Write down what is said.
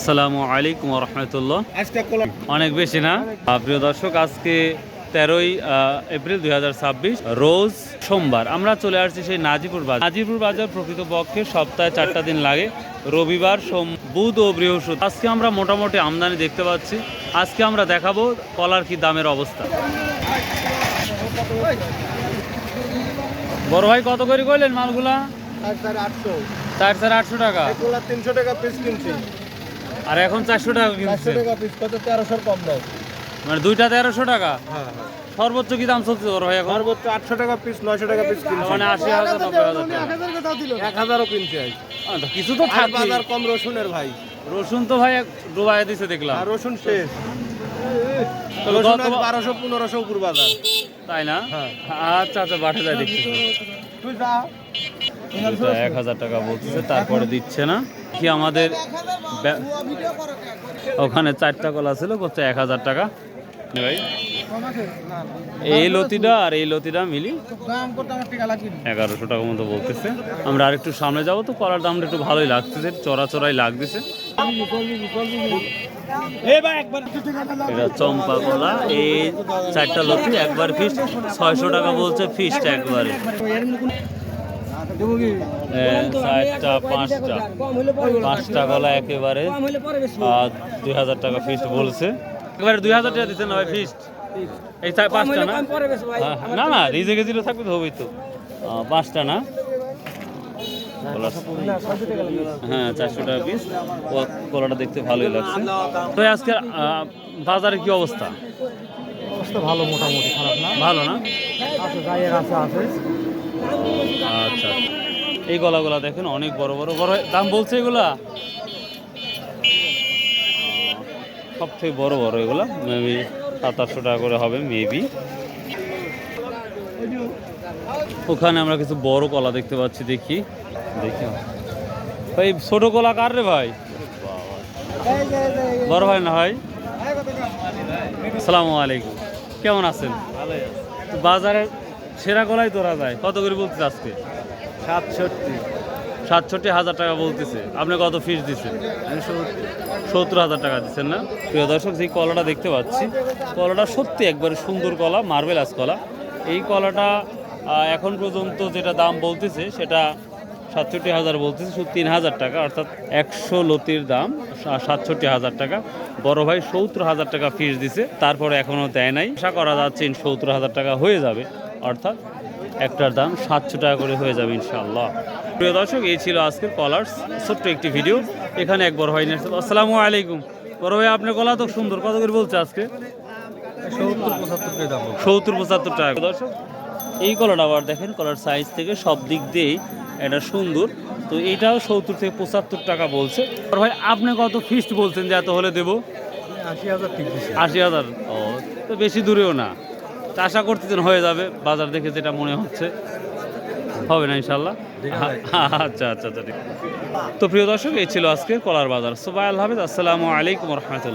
আসসালামু আলাইকুম রহমতুল্লাহ। অনেক বেশি না প্রিয় দর্শক, আজকে 13ই এপ্রিল 2026 রোজ সোমবার। আমরা চলে আসছি সেই নাজিপুর বাজার। নাজিপুর বাজার প্রকৃতপক্ষে সপ্তাহে 4টা দিন লাগে, রবিবার, সোম, বুধ ও বৃহস্পতি। আজকে আমরা মোটামুটি আমদানি দেখতে পাচ্ছি। আজকে আমরা দেখাবো কলার কি দামের অবস্থা। বড় ভাই কত করে কইলেন মালগুলা? 4,800 টাকা। 300 টাকা পিস কিনছি, আর এখন 400 টাকা কিনছে। 400 টাকা পিস, কত 1300 কম দাও। মানে দুইটা 1300 টাকা। হ্যাঁ, সর্বোচ্চ কি দাম চলছে বড় ভাই এখন? সর্বোচ্চ 800 টাকা পিস, 900 টাকা পিস কিনছি। মানে 80,000 90,000 টাকা। 1000ও কিনছি আজ। তো কিছু তো আর থাকবে। বাজার কম রসুনের ভাই। রসুন তো ভাই ডুবাই দিছে দেখলাম। আর রসুন শেষ। তবে রসুন গত- 1200-1500 উপর বাজার। তাই না? হ্যাঁ। আচ্ছা আচ্ছা, বাঠে যায় দেখছি। তুই যা। এটা 1000 টাকা বলতেছে, তারপরে দিচ্ছে না কি আমাদের ওখানে 4টা কলা ছিল, করছে 1000 টাকা ভাই। এই লতিটা আর এই লতিটা মিলি দাম করতে আমার টাকা লাগবে। 1100 টাকা মতো বলতেছে। আমরা আর একটু সামনে যাবো তো কলার দামটা একটু ভালোই লাগতেছে, চড়াই লাগতেছে। এটা চম্পা কলা, এই 4টা লতি একবার ফিস্ট 600 টাকা বলছে, ফিস্ট একবারে। 4টা 5টা কলা একেবারে 2000 টাকা ফিস্ট বলছে। একবারে 2000 টাকা দিচ্ছে না ভাই ফিস্ট? এই 5টা না? না না, রিজেকে দিলে থাকবে তো, হবেই তো। 5টা না? হ্যাঁ, 400 টাকা পিস। কলাটা দেখতে ভালোই লাগছে। তো আজকে বাজারে কি অবস্থা? অবস্থা ভালো, মোটামুটি খারাপ না। ভালো না? আছে গায়ের আছে। আচ্ছা, এই গলাগুলা দেখেন অনেক বড় বড় বড়। দাম বলছে এগুলা সব থেকে বড় বড়, এগুলা মেবি 700-800 টাকা করে হবে মেবি। ওখানে আমরা কিছু বড় কলা দেখতে পাচ্ছি, দেখি ভাই। ছোট কলা কার রে ভাই? বড় ভাই না ভাই? আসসালামু আলাইকুম, কেমন আছেন? তো বাজারের সেরা কলাই তোরা যায় কত করে বলতেছে আজকে? 67,000 টাকা বলতেছে। আপনি কত ফিস দিচ্ছেন? 70,000 টাকা দিচ্ছেন না? প্রিয় দর্শক, যে কলাটা দেখতে পাচ্ছি, কলাটা সত্যি একবারে সুন্দর কলা, মার্বেলাস কলা। এই কলাটা এখন পর্যন্ত যেটা দাম বলতেছে সেটা 67,000 বলতেছে, শুধু 3,000 টাকা, অর্থাৎ 100 লতির দাম 67,000 টাকা। বড় ভাই 70,000 টাকা ফিস দিছে, তারপরে এখনও দেয় নাই। আশা করা যাচ্ছে 70,000 টাকা হয়ে যাবে, অর্থাৎ একটার দাম 700 টাকা করে হয়ে যাবে ইনশাআল্লাহ। প্রিয় দর্শক, এই ছিল আজকের কলার্স ছোট্ট একটি ভিডিও। এখানে এক বড় ভাই নিয়ে আসছে। আসসালামু আলাইকুম। বড় ভাই, আপনার কলা তো সুন্দর, কত করে বলছে আজকে? 70-75 টাকা। দর্শক, এই কলাটা আবার দেখেন, কলার সাইজ থেকে সব দিক দিয়েই এটা সুন্দর। তো এইটাও 70-75 টাকা বলছে। বড় ভাই, আপনি কত ফিস্ট বলছেন যে এত হলে দেবো? 80,000। ও, তো বেশি দূরেও না। আশা করতেছেন হয়ে যাবে, বাজার দেখে যেটা মনে হচ্ছে। হবে না ইনশাল্লাহ? আচ্ছা আচ্ছা আচ্ছা, ঠিক। তো প্রিয় দর্শক, এই ছিল আজকে কলার বাজার। সবাই আল্লাহ হাফেজ, আসসালামু আলাইকুম রহমতুল্লাহ।